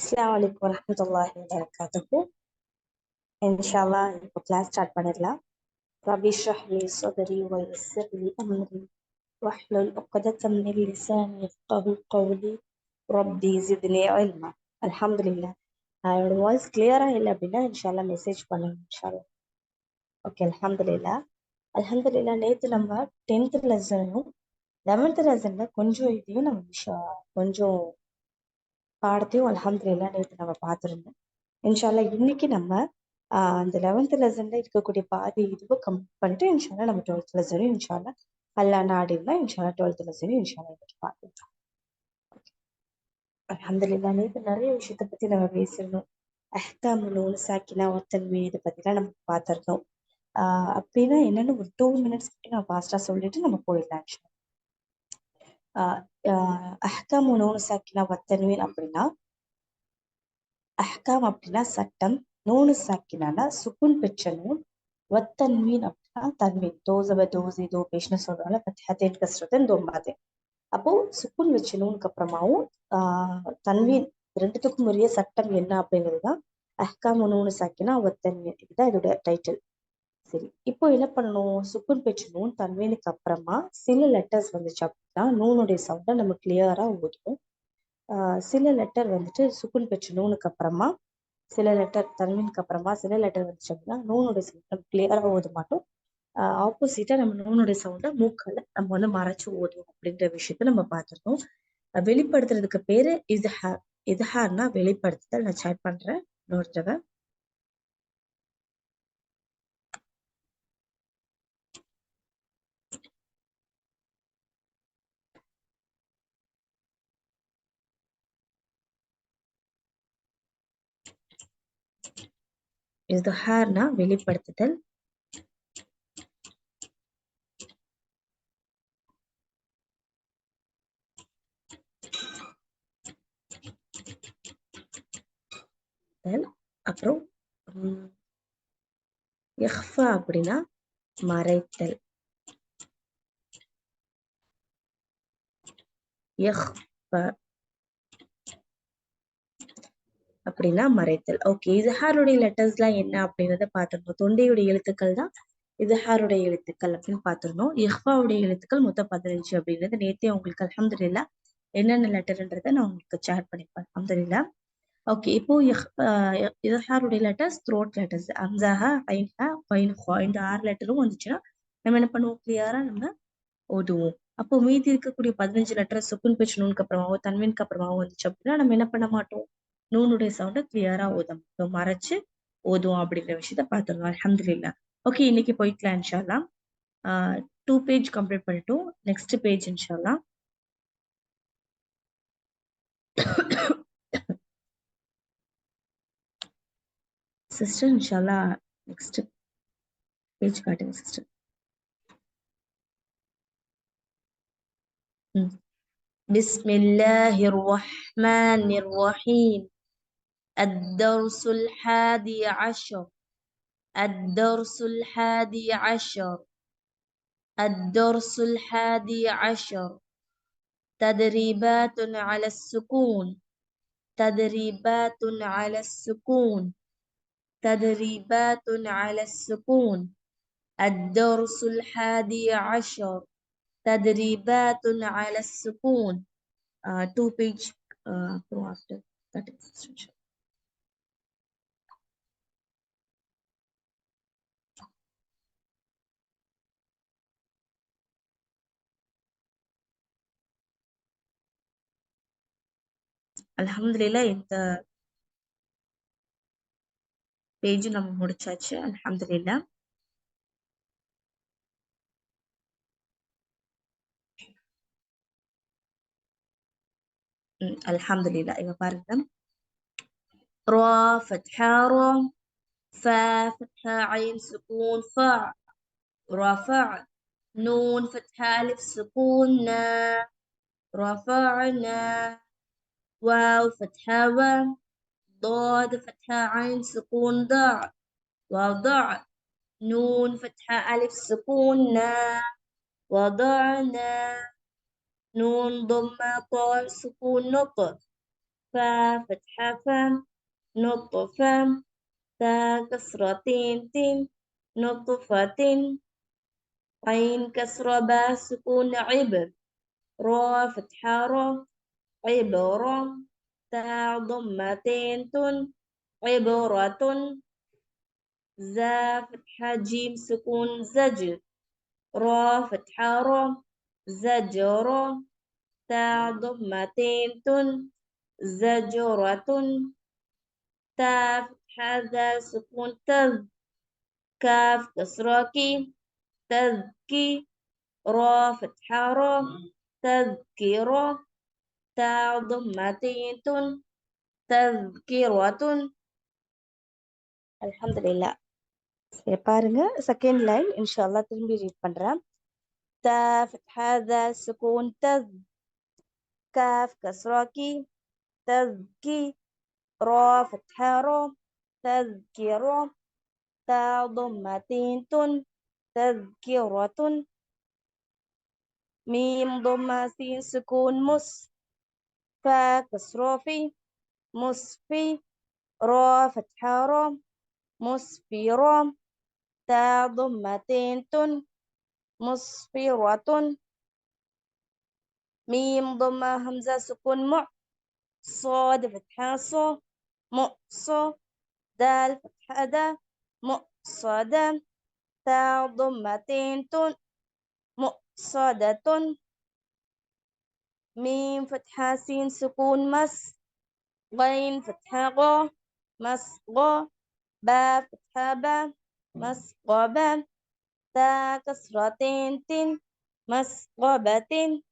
அஸ்ஸலாமு அலைக்கும் வரஹ்மத்துல்லாஹி வபரகாத்துஹு. இன்ஷால்லா இப்போ கிளாஸ் ஸ்டார்ட் பண்ணிடலாம். ரபி ஷ்ரஹ் லி ஸத்ரி வ யஸ்ஸிர் லி அம்ரி வஹ்லுல் உக்தத்தம் மின் லிசானி யஃகஹு கௌலி ரப்பி ஜித்னி இல்மா. அல்ஹம்துலில்லாஹ். என்னோட வாய்ஸ் கிளியரா இல்லை அப்படின்னா இன்ஷால்லா மெசேஜ் பண்ணுங்க இன்ஷால்லா. ஓகே, அல்ஹம்துலில்லாஹ். அல்ஹம்துலில்லாஹ். நேற்று நம்ம 10th லெசனும் 11th லெசனில் கொஞ்சம் இதையும் நம்ம கொஞ்சம் பாடத்தையும் அல்ஹம்துலில்லாஹ் நேற்று நம்ம பார்த்துருந்தோம். இன்ஷால்லா இன்னைக்கு நம்ம அந்த 11th லெசன்ல இருக்கக்கூடிய பாதி இதுவும் கம்ப்ளீட் பண்ணிட்டு இன்ஷால்லா நம்ம 12th லெசனையும் இன்ஷால்லா அல்லா நாடினா இன்ஷால்லா 12th லெசனையும் இன்ஷால்லா இன்னைக்கு பார்த்துட்டோம். அல்ஹம்துலில்லாஹ். நேற்று நிறைய விஷயத்தை பத்தி நம்ம பேசியிருந்தோம். அஹ்காமுல் நூன் சாக்கினா ஒத்தன்மை இதை பத்திலாம் நம்ம பார்த்துருந்தோம். அப்படின்னா என்னன்னு ஒரு 2 minutes நான் ஃபாஸ்டா சொல்லிட்டு நம்ம போயிடலாம். அஹ்காமுல் நூன் சாக்கினா ஒத்தன்மீன் அப்படின்னா அஹ்காம் அப்படின்னா சட்டம், நூனு சாக்கினா சுக்குன் பெற்ற நூன், வத்தன்மீன் அப்படின்னா தன்மீன், தோசவ தோசி தோ பேஷ்னு சொல்றாங்க, பத்ஹத்தேன் கஸ்ரத்தன் தோம்பாத்தேன். அப்போ சுக்குன் வச்ச நூனுக்கு அப்புறமாவும் தன்மீன் ரெண்டுத்துக்கும் உரிய சட்டம் என்ன அப்படிங்கிறது தான் அஹ்காம் நூனு சாக்கினா வத்தன்மீன். இதுதான் இதோட டைட்டில். சரி, இப்போ என்ன பண்ணணும்? சுக்குன் பெற்ற நூன் தன்மீனுக்கு அப்புறமா சில லெட்டர்ஸ் வந்துச்சு அப்படின்னா நூனுடைய சவுண்டை நம்ம கிளியரா ஓதுவோம். சில லெட்டர் வந்துட்டு சுக்குன் பெற்ற நூனுக்கு அப்புறமா சில லெட்டர் தன்மீனுக்கு அப்புறமா சில லெட்டர் வந்துச்சு அப்படின்னா நூனுடைய சவுண்டை கிளியரா ஓத மாட்டோம். ஆப்போசிட்டா நம்ம நூனுடைய சவுண்டை மூக்கால நம்ம வந்து மறைச்சு ஓதுவோம் அப்படின்ற விஷயத்த நம்ம பார்த்துருக்கோம். வெளிப்படுத்துறதுக்கு பேரு இஸ்ஹார். இஸ்ஹார்னா வெளிப்படுத்துதல். நான் சேட் பண்றேன் இன்னொரு தடவை. இஸ்ஹார்னா வெளிப்படுத்துதல். அப்புறம் இஹ்ஃபா அப்படின்னா மறைத்தல். இஹ்ஃபா அப்படின்னா மறைத்தல். ஓகே, இஸ்ஹாருடைய லெட்டர்ஸ்லாம் என்ன அப்படின்றத பார்த்துருந்தோம். தொண்டையுடைய எழுத்துக்கள் தான் இஸ்ஹாருடைய எழுத்துக்கள் அப்படின்னு பார்த்துருந்தோம். இஹ்ஃபாவுடைய எழுத்துக்கள் மொத்தம் 15 அப்படின்றது நேத்தே உங்களுக்கு அல்ஹம்துலில்லாஹ் என்னென்ன லெட்டர்ன்றதை நான் உங்களுக்கு ஷேர் பண்ணிப்பேன். அல்ஹம்துலில்லாஹ். ஓகே, இப்போ இஸ்ஹாருடைய லெட்டர்ஸ் த்ரோட் லெட்டர்ஸ் அம்சாஹா, ஐன்ஹா, ஃபைன்ஹா இந்த 6 லெட்டரும் வந்துச்சுன்னா நம்ம என்ன பண்ணுவோம்? கிளியரா நம்ம ஓதுவோம். அப்போ மீதி இருக்கக்கூடிய 15 லெட்டர் சுக்குன் பெற்ற நூனுக்கு அப்புறமாவோ தன்வீனுக்கு அப்புறமாவோ வந்துச்சு அப்படின்னா நம்ம என்ன பண்ண மாட்டோம்? நூனுடைய சவுண்டை கிளியரா ஓத மாட்டோம், மறைச்சு ஓதுவோம் அப்படிங்கிற விஷயத்த பார்த்துருவோம். அல்ஹம்துலில்லாஹ். ஓகே, இன்னைக்கு போய்க்கலாம் இன்ஷால்லா. 2 பேஜ் கம்ப்ளீட் பண்ணிட்டோம். நெக்ஸ்ட் பேஜ் இன்ஷால்லா. சிஸ்டர் இன்ஷால்லா நெக்ஸ்ட் பேஜ் காட்டுங்க சிஸ்டர். பிஸ்மில்லாஹிர் ரஹ்மானிர் ரஹீம். الدرس 11. الدرس 11. الدرس 11. تدريبات على السكون. تدريبات على السكون. تدريبات على السكون. الدرس 11. تدريبات على السكون. 2 page after that is அல்ஹம்துலில்லாஹ். இந்த பேஜ் நம்ம முடிச்சாச்சு. அல்ஹம்துலில்லாஹ். அல்ஹம்துலில்லாஹ். இங்க பாருங்க. ரா ஃபத்ஹா ரா, ஃபா ஃபத்ஹா ஐன் சுகூன் ஃபா, ரஃபா, நூன் ஃபத்ஹா அலிஃப் சுகூன் நா, ரஃபஅனா, واو فتحة و، ضاد فتحة عين سكون ضع، وضع، نون فتحة ألف سكون نا، وضعنا، نون ضمة طاء سكون نط، فا فتحة فم نطفة تا كسرة تين نطفة عين كسرة با سكون عبر را فتحة را عبرة تا ضمتين عبرة زا فتحة جيم سكون زجر را فتحة را زجرة تا ضمتين زجرة تا فتحة ذا سكون تذ كاف كسرة كي تذكي را فتحة را تذكرة تا ضمتين تذكرة. அல்ஹம்துலில்லாஹ். சரி பாருங்க, செகண்ட் லைன் இன்ஷால்லா திரும்பி ரீட் பண்றேன். تا فتحة ذا سكون تذ كاف كسرة كي تذكي را فتحة را تذكرة تا ضمتين تذكرة ميم ضمة سين سكون مس فا كسرة في مصفي را فتحة را مصفرة تا ضمتين مصفرة ميم ضمة همزة سكون مع صاد فتحة صو مؤصو دال فتحة دا مؤصدة تا ضمتين مؤصدة ميم فتحة سين سكون مس غين فتحة غا مسغى با فتحة با مسغبة تا كسرتين مسغبة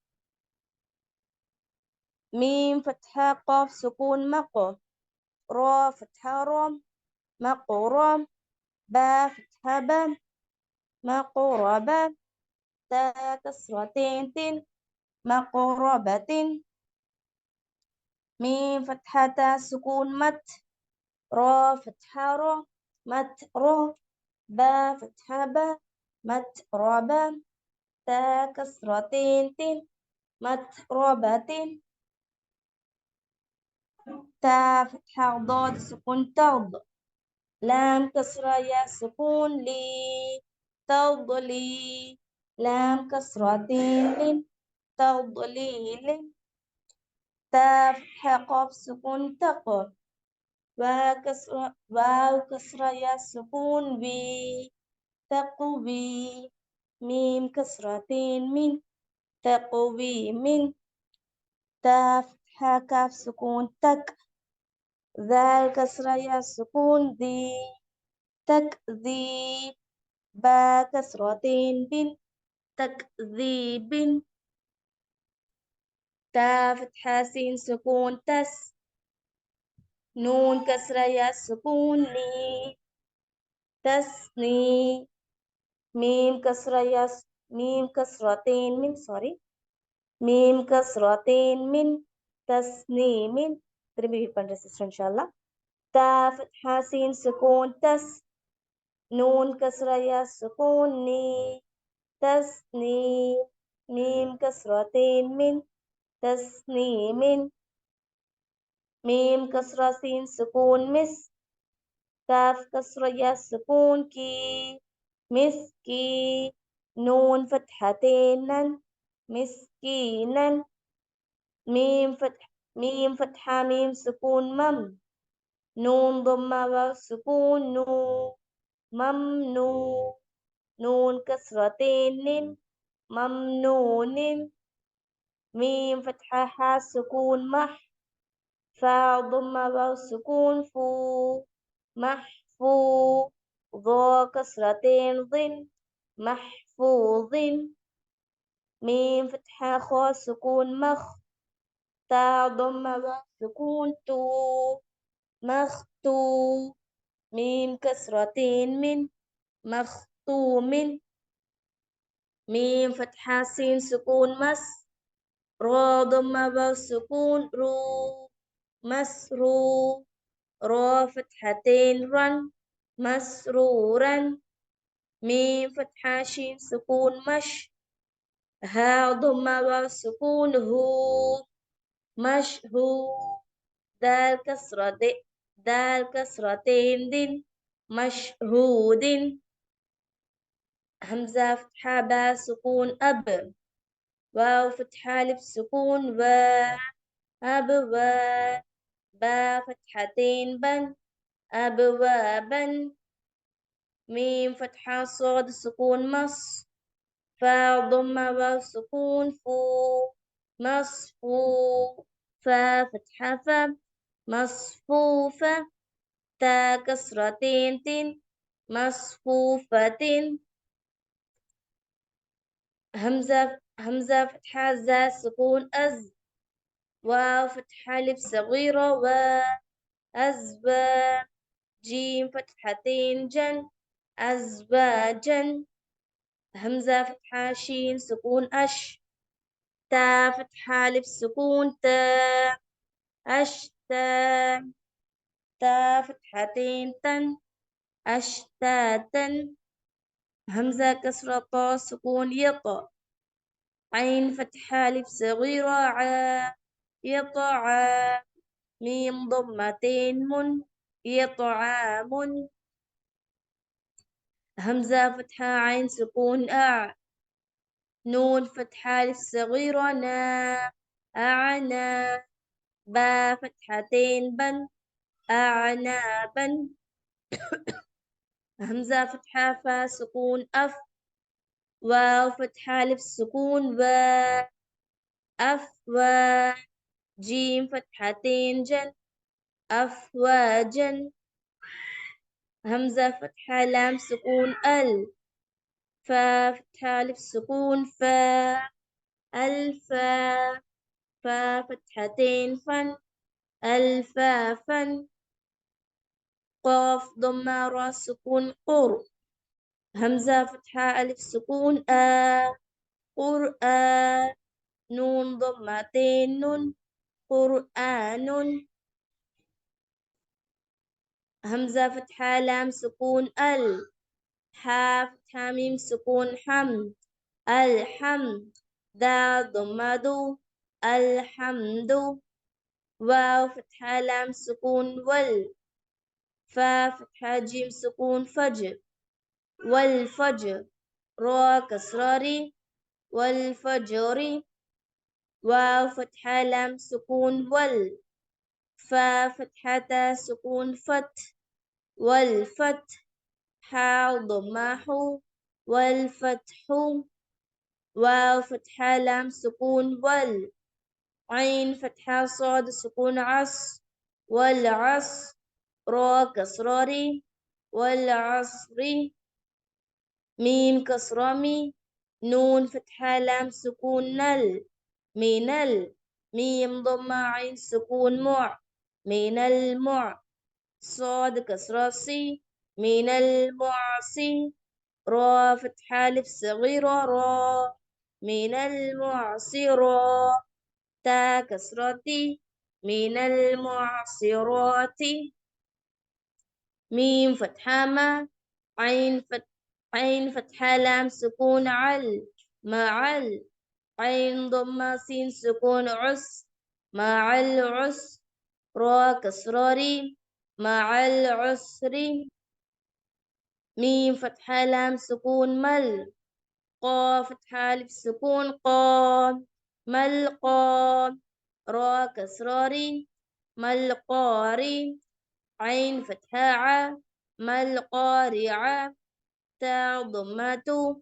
ميم فتحة قاف سكون مقو را فتحة رام مقرام با فتحة با مقربة تا كسرتين مقربة ميم فتحة تا سكون مت را فتحة را مت را با فتحة با مت ربا تا كسرتين متربة تا فتحة ضاد سكون تض لام كسرة يا سكون لي تضلي لام كسرتين تضليل تا فتحة قاف سكون تق واو كسرة يا سكون بي تقوي ميم كسرتين من تقوي من تا فتحة كاف سكون تك ذال كسرة يا سكون ذي تكذيب با كسرتين بن تكذيب تا فتحة سين سكون تس نون كسرة يا سكون ني تسني ميم كسرة يا ميم كسرتين من ميم كسرتين من تسنيم திரும்பி read பண்றேன் சிஸ்டர் இன்ஷால்லா. تا فتحة سين سكون تس نون كسرة يا سكون ني تسني ميم كسرتين من تسنيم ميم كسرة سين سكون مس كاف كسرة يا سكون كي مسكي نون فتحتين مسكينا ميم فتحة ميم سكون مم نون ضمة واو سكون نو ممنو نون كسرتين ممنون ميم فتحة حا سكون مح فا ضمة واو سكون فو محفو ضا كسرتين ضن محفوظ ميم فتحة خا سكون مخ تا ضمة واو سكون تو مختو ميم كسرتين من مختوم ميم فتحة سين سكون مس را ضمة واو سكون رو مسرو را فتحتين رن مسرورا ميم فتحة شين سكون مش ها ضمة واو سكون هو مشهور دال كسرة دال كسرتين دن مشهود همزة فتحة با سكون أب واو فتحة ألف سكون و أب و با فتحتين بن أبوابا ميم فتحة صاد سكون مص فا ضمة واو سكون فو مصفو فا فتحة فا مصفوفة تا كسرتين تن مصفوفة همزة فتحة زا سكون أز واو فتحة ألف صغيرة و أزواج جيم فتحتين جن أزواجا همزة فتحة شين سكون أش تا فتحة ألف سكون تا أشتا تا فتحتين تن أشتاتا همزة كسرة طا سكون يطا عين فتحة ألف صغيرة ع يطعا ميم ضمتين من يطعام همزة فتحة عين سكون أع نون فتحة ألف صغيرة نا أعنا با فتحتين بن أعنابا همزة فتحة فا سكون أف واو فتحة ألف سكون و أف و جيم فتحتين جن أفواجا همزة فتحة لام سكون ال فا فتحة ألف سكون فا ألفا فا فتحتين فن ألفافا قاف ضمة را سكون قر همزة فتحة ألف سكون قرآن نون ضمتين نون قرآن همزة فتحة لام سكون ال حا فتحة ميم سكون حمد الحمد دا ضمة دو الحمد واو فتحة لام سكون وال فا فتحة جيم سكون فجر والفجر را كسراري والفجر واو فتحة لام سكون وال فا فتحة سكون فت والفتح حا ضماح والفتح واو فتحة لام سكون وال عين فتحة صاد سكون عص والعصر را كسراري والعصر ميم كسرامي نون فتحة لام سكون نل من ميم ضمة عين سكون مع من المع صاد كسراسي من المعصي را فتحة ألف صغيرة را من المعصرة تا كسرتي من المعصرات ميم فتحة ما عين فتحة لام سكون عل معل عين ضمة سين سكون عس مع العسر را كسراري مع العسر ميم فتحة لام سكون مل قا فتحة ألف سكون قام ملقام را كسراري ملقاري عين فتحة ع ملقارعة تا ضمة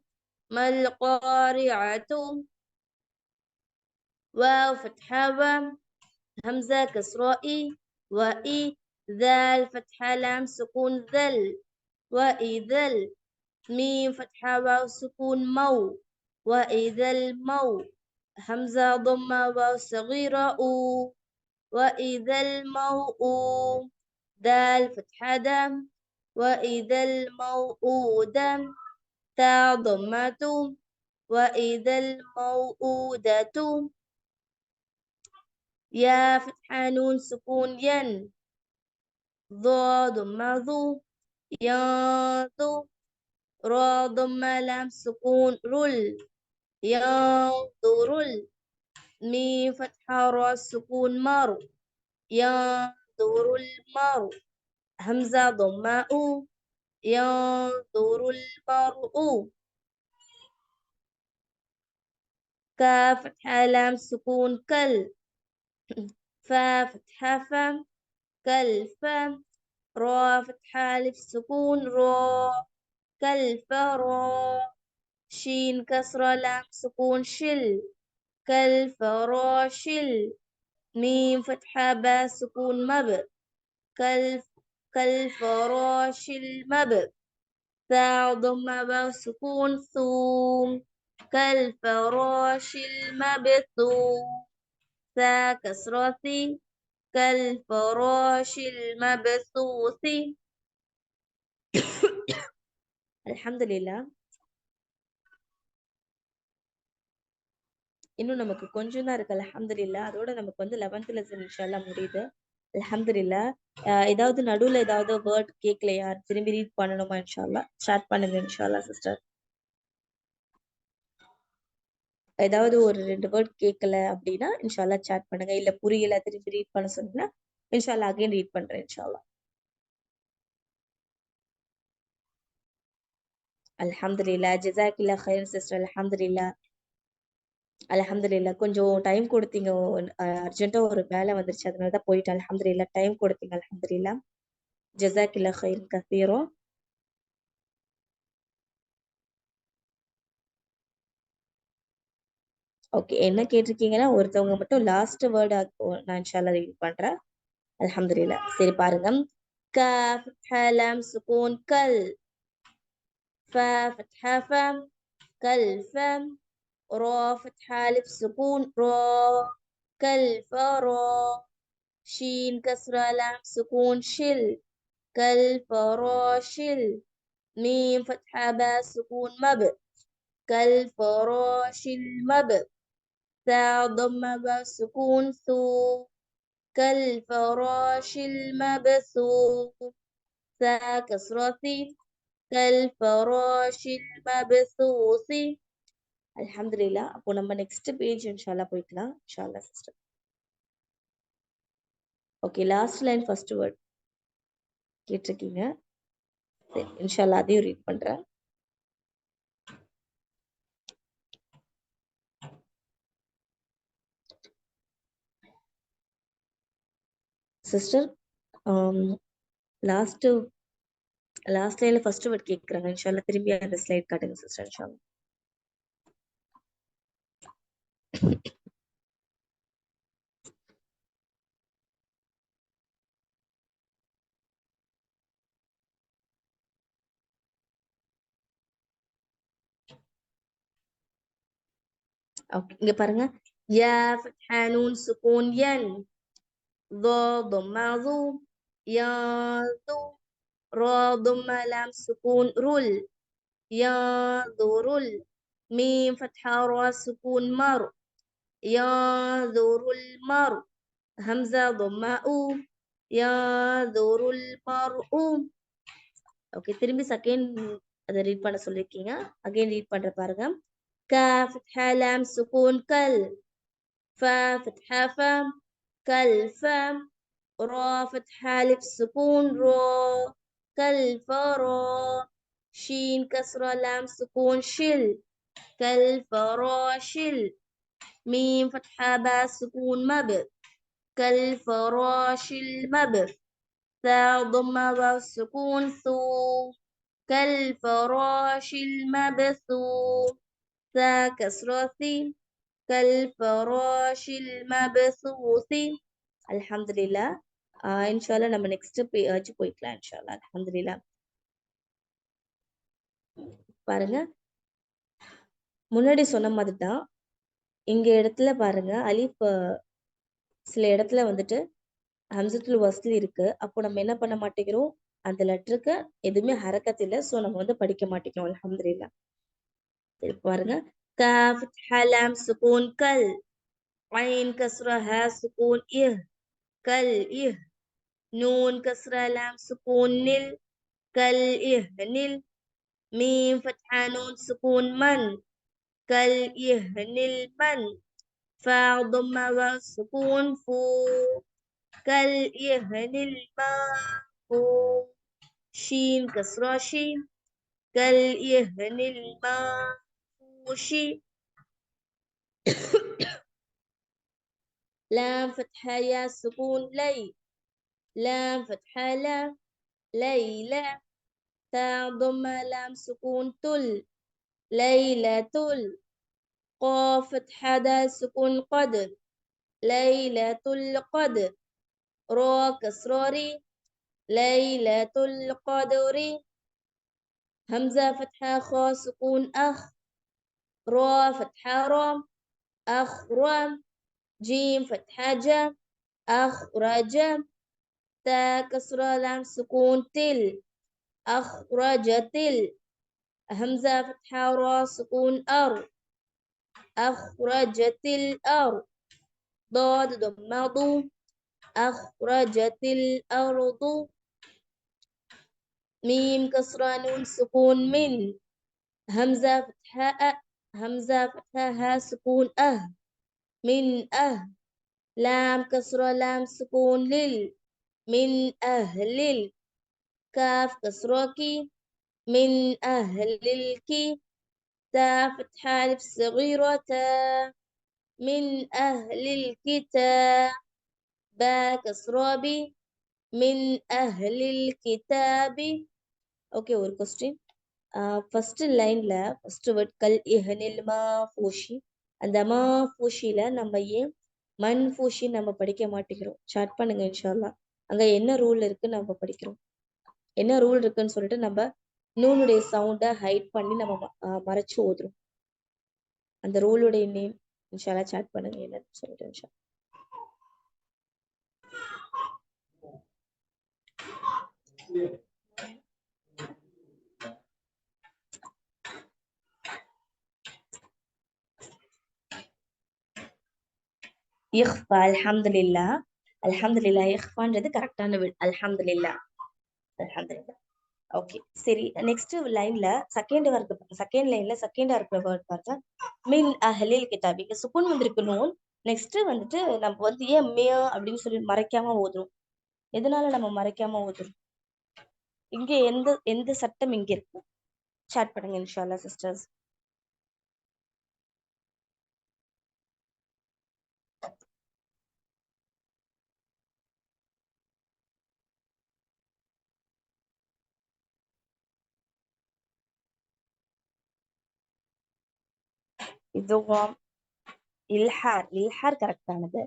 ملقارعة واو فتحة و همزة كسرائي وإي ذال فتحة لام سكون ذل وإذل ميم فتحة واو سكون مو وإذا المو همزة ضمة واو صغيرة أو وإذا الموءود دال فتحة دم وإذا الموءودة تا ضمة وإذا الموءودة يا فتحة نون سكون ين ضاد ضمة ذو ينظو را ضمة لام سكون رل ينظر ميم فتحة را سكون مر ينظر المرء همزة ضماء ينظر المرء كاف فتحة لام سكون كل فا فتحة فم كالفم را فتحة ألف سكون را كالفرا شين كسرة لام سكون شل كالفراشل ميم فتحة با سكون مب كالفراش المب ثاء ضمة با سكون ثوم كالفراش المبثوث ثاء كسرة ثي كالفراش المبثوث அல்ஹம்துலில்லாஹ். இன்னும் நமக்கு கொஞ்சம் தான் இருக்கு அல்ஹம்துலில்லாஹ். அதோட நமக்கு வந்து 11th லெசன் இன்ஷா அல்லாஹ் முடியுது அல்ஹம்துலில்லாஹ். ஏதாவது நடுவுல ஏதாவது வேர்ட் கேட்கலையா, திரும்பி ரீட் பண்ணணுமா? இன்ஷா அல்லாஹ் ஸ்டார்ட் பண்ணுங்க இன்ஷா அல்லாஹ் சிஸ்டர். ஏதாவது ஒரு 2 வேர்ட் கேட்கல அப்படின்னா இன்ஷா அல்லாஹ் சாட் பண்ணுங்க. இல்ல புரியல திரும்பி ரீட் பண்ண சொன்னீங்கன்னா இன்ஷா அல்லாஹ் அகைன் ரீட் பண்றேன் இன்ஷா அல்லாஹ். அல்ஹம்துலில்லாஹ். ஜஸாக்கில்லாஹ் ஹைர் சிஸ்டர். அல்ஹம்துலில்லாஹ் அல்ஹம்துலில்லாஹ். கொஞ்சம் டைம் கொடுத்தீங்க. அர்ஜென்ட்டா ஒரு வேலை வந்துருச்சு, அதனால தான் போயிட்டேன். அல்ஹம்துலில்லாஹ் டைம் கொடுத்தீங்க. அல்ஹம்துலில்லாஹ். ஜஸாக்கில்லாஹ் ஹைர் கஸீரா. ஓகே, என்ன கேட்டிருக்கீங்கன்னா ஒருத்தவங்க மட்டும் லாஸ்ட் வேர்டு நான் இன்ஷா அல்லாஹ் ரீட் பண்றேன். அல்ஹம்துலில்லாஹ். சரி பாருங்க. காஃப் ஃபத்ஹா லாம் சுகூன் கல் ஃபா ஃபத்ஹா ஃபம் كالفم را فتحة ألف سكون را كالفرا شين كسرة لام سكون شل كالفراشل ميم فتحة با سكون مب كالفراش المب ثاء ضمة با سكون ثو كالفراش المبثوث ثاء كسرة ثي كالفراش المبثوث அல்ஹம்துலில்லாஹ். அப்போ நம்ம நெக்ஸ்ட் பேஜ் இன்ஷால்லா போய்க்கலாம் இன்ஷால்லா sister. Okay, last line first word கேட்டிருக்கீங்க. சரி இன்ஷால்லா அதையும் ரீட் பண்றேன். சிஸ்டர் லாஸ்ட் லைன்ல ஃபர்ஸ்ட் வேர்ட் கேட்குறாங்க. இன்ஷால்லா திரும்பி அந்த ஸ்லைட் காட்டுங்க சிஸ்டர் இன்ஷால்லா. ஓகே, இங்க பாருங்க. யா ஃபத்ஹா நூன் சுகூன் யன் ضا ضمة ذو يا ذو را ضمة لام سكون رل ينظر ميم فتحة را سكون مر ينظر المرء همزة ضماء ينظر المرء. ஓகே, திரும்பி செகண்ட் அதை ரீட் பண்ண சொல்லிருக்கீங்க. அகைன் ரீட் பண்ற பாருங்க. கா ஃபத்ஹா லாம் சுகூன் கல் ஃபா ஃபத்ஹா ஃபம் கல் ஃபம் ரா ஃபத்ஹா அலிஃப் சுகூன் ரா கல் ஃபரா ஷீன் கஸ்ரா லாம் சுகூன் ஷில் கல் ஃபராஷில் ميم فتحة با سكون مب كالفراش المب ثاء ضمة واو سكون ثو كالفراش المبثوث ثاء كسرة ثي كالفراش المبثوث. அல்ஹம்துலில்லாஹ். இன்ஷால்லா நம்ம நெக்ஸ்ட் பேஜ் போய்க்கலாம் இன்ஷால்லா. அல்ஹம்துலில்லாஹ். பாருங்க, முன்னாடி சொன்ன மாதிரி தான் இங்க இடத்துல பாருங்க அலிஃப் சில இடத்துல வந்துட்டு ஹம்சத்துல் வஸ்ல் இருக்கு. அப்போ நம்ம என்ன பண்ண மாட்டேங்கிறோம், அந்த லெட்டருக்கு எதுவுமே ஹரக்கத் இல்லை. ஸோ நம்ம வந்து படிக்க மாட்டேங்கிறோம். அல்ஹம்துலில்லாஹ். சரி பாருங்க. காஃப் ஃபத்ஹா லாம் சுகூன் கல் ஐன் கஸ்ரா ஹா சுகூன் இஹ் கல் இஹ் நூன் கஸ்ரா லாம் சுகூன் நில் கல் இஹ் நில் மீம் ஃபத்ஹா நூன் சுகூன் மன் கல் இஹ் நில் மன் فا ضمة وسكون فو كالإهن المنفوش شين كسرة شين كالإهن المنفوش لام فتحة يا سكون لي لام فتحة لا ليلى تاء ضمة لام سكون تل ليلة تل قاف فتحة دال سكون قدر ليلة القدر را كسراري ليلة القدر همزة فتحة خا سكون أخ را فتحة رام أخرم جيم فتحة جم أخرج تا كسرة لام سكون تل أخرج تل همزة فتحة را سكون أر أخرجت الأرض ضاد ضمة ضو أخرجت الأرض ميم كسرة نون سكون من همزة فتحة أ همزة فتحة ها سكون من لام كسرة لام سكون لل من أهل كاف كسرة كي من أهل الكي تا فتحة ألف صغيرة تا من أهل الكتاب با كسرة بي من أهل الكتاب. Okay, ஒரு question. ஃபர்ஸ்ட் லைன்ல ஃபர்ஸ்ட் வேர்ட் கல் இஹனில் மா ஃபூஷி அந்த மா ஃபூஷில நம்ம ஏன் மண் ஃபூஷி நம்ம படிக்க மாட்டேங்கிறோம்? ஸ்டார்ட் பண்ணுங்க இன்ஷால்லா. அங்க என்ன ரூல் இருக்கு நம்ம படிக்கிறோம். என்ன ரூல் இருக்குன்னு சொல்லிட்டு நம்ம நூனுடைய சவுண்டை ஹைட் பண்ணி நம்ம மறைச்சு ஓதுறோம். அந்த ரூலுடைய நேம் இன்ஷால்லா சாட் பண்ணுங்க என்னன்னு சொல்லிட்டு இன்ஷா. இஹ்ஃபா அல்ஹம்துலில்லாஹ். அல்ஹம்துலில்லாஹ் இஹ்ஃபான்றது கரெக்டான வேர்ட். அல்ஹம்துலில்லாஹ் அல்ஹம்துலில்லாஹ். ஓகே சரி, நெக்ஸ்ட் லைன்ல செகண்ட் லைன்ல செகண்டா இருக்கிற வேர்ட் பார்த்தா மின் அஹ்லில் கிதாபிக்கு சுக்குன் வந்திருக்கு நூன். நெக்ஸ்ட் வந்துட்டு நம்ம வந்து ஏன் மியா அப்படின்னு சொல்லி மறைக்காம ஓதுறோம்? எதனால நம்ம மறைக்காம ஓதுறோம்? இங்க எந்த எந்த சட்டம் இங்க இருக்கு? சாட் பண்ணுங்க இன்ஷால்லா சிஸ்டர்ஸ். இதுவாம் இல்ஹார் கரெக்டானது.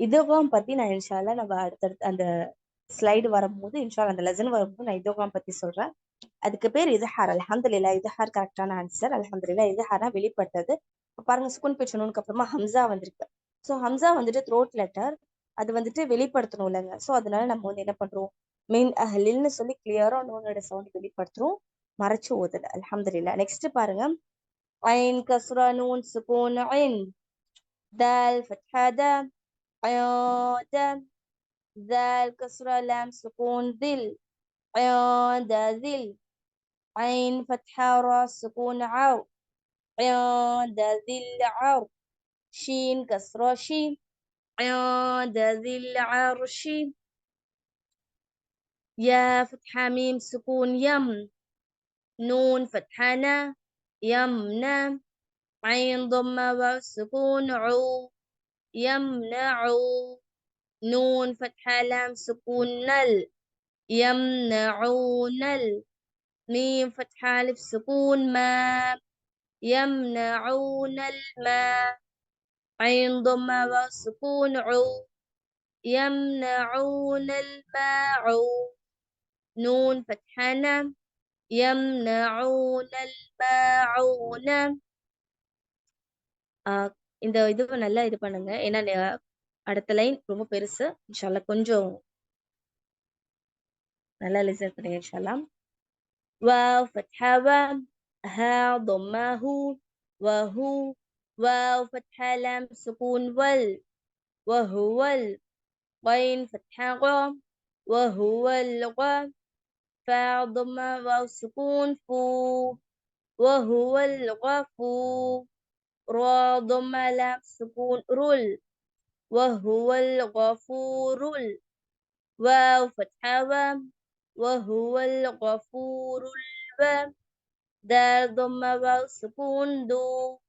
இதுவாம் பத்தி நான் இன்ஷால்லா நம்ம அடுத்தடுத்து அந்த ஸ்லைடு வரும்போது இன்ஷால்லா அந்த லெசன் வரும்போது நான் இதுவாம் பத்தி சொல்றேன். அதுக்கு பேர் இத்ஹார். அல்ஹம்துலில்லாஹ் இத்ஹார் கரெக்டான ஆன்சர். அல்ஹம்துலில்லாஹ் இத்ஹார்னா வெளிப்பட்டது. பாருங்க சுக்குன் பிச்சனுக்கு அப்புறமா ஹம்சா வந்திருக்கு. ஸோ ஹம்சா வந்துட்டு த்ரோட் லெட்டர், அது வந்துட்டு வெளிப்படுத்தணும் இல்லைங்க. ஸோ அதனால நம்ம வந்து என்ன பண்றோம், மெயின் அஹ்லில்னு சொல்லி கிளியரா நோனோட சவுண்ட் வெளிப்படுத்துறோம், மறைச்சு ஓதுல. அல்ஹம்துலில்லாஹ். நெக்ஸ்ட் பாருங்க, ஐன் கஸ்ரா நூன் சுக்கூன் ஐன் தால் ஃபத்ஹா தா ஐயாத தால் கஸ்ரா லாம் சுக்கூன் தில் ஐயாத தில் عين فتحة را سكون عو عند ذي العر شين كسرة شين عند ذي العرش يا فتحة ميم سكون يم نون فتحة نا يمنى عين ضمة واو سكون عو يمنع نون فتحة لام سكون نل يمنعون ميم فتحة ألف سكون ما يمنعون الماء عين ضمة وسكون عو يمنعون الماعون نون فتحنا يمنعون الماعون. இந்த இது நல்லா இது பண்ணுங்க, ஏன்னா அடுத்த லைன் ரொம்ப பெருசு. இன்ஷால்லா கொஞ்சம் நல்லா லிசன் பண்ணுங்க இன்ஷால்லா. واو فتحة و ها ضمة هو وهو واو فتحة لام سكون وال وهو غين فتحة غا وهو الغا فاء ضمة واو سكون فو وهو الغفور را ضمة لام سكون رل وهو الغفور واو فتحة وام وهو الغفور الوام دال ضمة واو سكون دو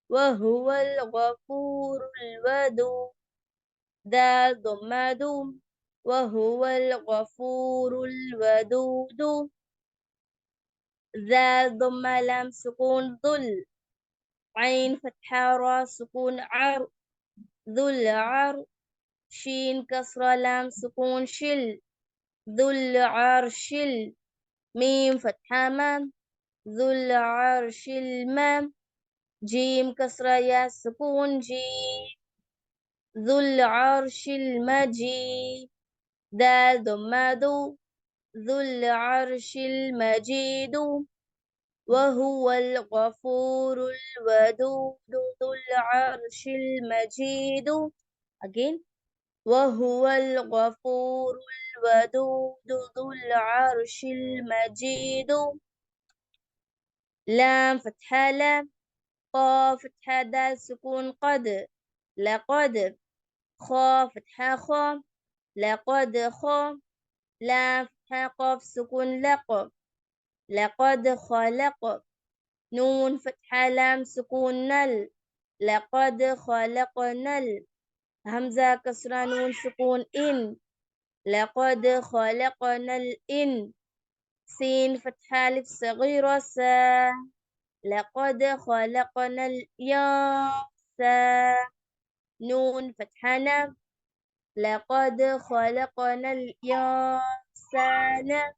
وهو الغفور الودود دال ضمة دوم وهو الغفور الودود ذال ضمة لام سكون ذل عين فتحة را سكون عر ذو العر شين كسرة لام سكون شل ذو العرش ميم فتحة مام ذو العرش المام جيم كسرة يا سكون جي ذو العرش المجيد دال ضمة دو ذو العرش المجيد وهو الغفور الودود ذو العرش المجيد again وهو الغفور الودود ذو العرش المجيد لام فتحة لام قاف فتحة دال سكون قد لقد خا فتحة خا لقد خا لام فتحة قاف سكون لق لقد خلق نون فتحة لام سكون نل لقد خلقنا همزة كسرة نون سكون إن لقد خلقنا الإن سين فتحة ألف صغيرة سا لقد خلقنا الياسا نون فتحة نم لقد خلقنا الإنسان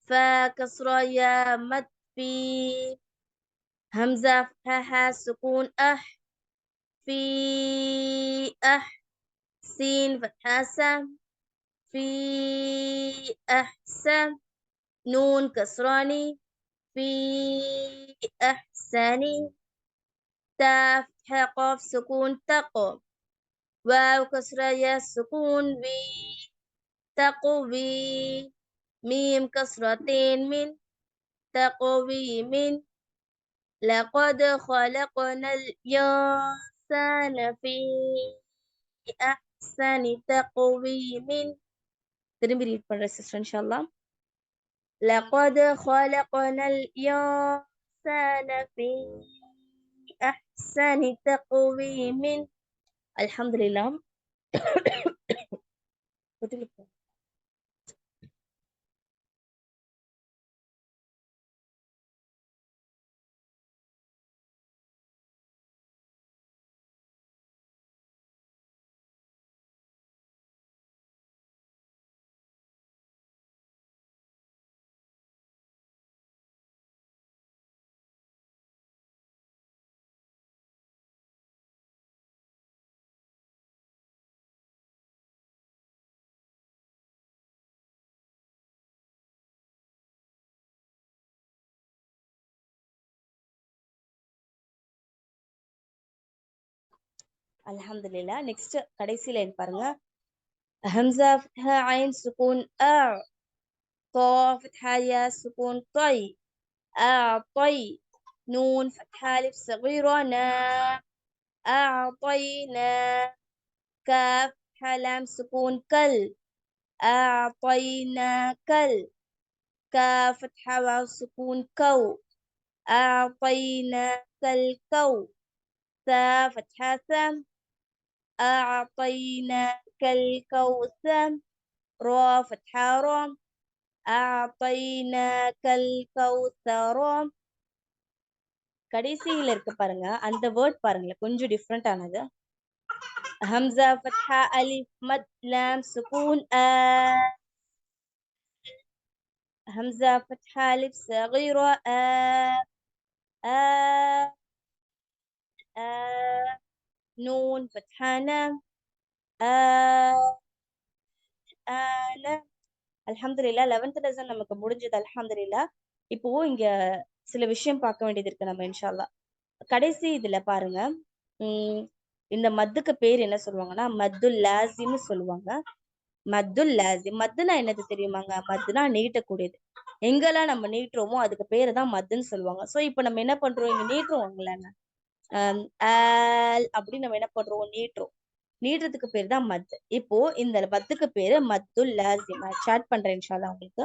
فا كسرة يا مد في همزة فتحة سكون أح في أح سين فتحة سم في أحسن نون كسراني في أحسن تا فتحة قاف سكون تق واو كسرة يا سكون بي تقوي ميم كسرتين من تقوي من لقد خلقنا الإنسان في أحسن تقويم திரும்பி ரீட் பண்ற சிஸ்டர் இன்ஷால்லா لقد خلقنا الإنسان في أحسن تقويم الحمد لله الحمد لله நெக்ஸ்ட் கடைசி லைன் பாருங்க همزة فتحة عين سكون أ طا فتحة يا سكون طي أعطي نون فتحة ألف صغيرة نا أعطينا كاف فتحة لام سكون كل أعطينا كل كاف فتحة واو سكون كو أعطيناك الكو سا فتحة ثم أعطيناك الكوثر را فتحة رام أعطيناك الكوثر கடைசியில் இருக்கு பாருங்க அந்த வேர்ட் பாருங்க கொஞ்சம் டிஃப்ரெண்ட் ஆனது ஹம்சா ஃபத்ஹா அலிஃப் மத் லாம் சுகூன் ஆ ஹம்சா ஃபத்ஹா அலிஃப் صغيرة ஆ ஆ ஆ நூன் ஃபத்ஹா லாம் ஆ ஆன அல்ஹம்துலில்லாஹ் 11th லெசன் நமக்கு முடிஞ்சது அல்ஹம்துலில்லாஹ் இப்போ இங்க சில விஷயம் பார்க்க வேண்டியது இருக்கு நம்ம இன்ஷா அல்லாஹ் கடைசி இதுல பாருங்க இந்த மத்துக்கு பேர் என்ன சொல்லுவாங்கன்னா மத்துல் லாசிம்னு சொல்லுவாங்க மத்துல் லாசிம் மத்துனா என்னது தெரியுமாங்க மத்துனா நீட்டக்கூடியது எங்கெல்லாம் நம்ம நீட்டுறோமோ அதுக்கு பேரு தான் மத்துன்னு சொல்லுவாங்க சோ இப்போ நம்ம என்ன பண்றோம் இங்க நீட்டுறோம்ல அப்படின்னு நம்ம என்ன பண்றோம் நீட்டுறோம் நீட்டுறதுக்கு பேர் தான் மத். இப்போ இந்த மத்துக்கு பேரு மத்துல் லாசிம். சாட் பண்றேன் இன்ஷா அல்லாஹ் உங்களுக்கு.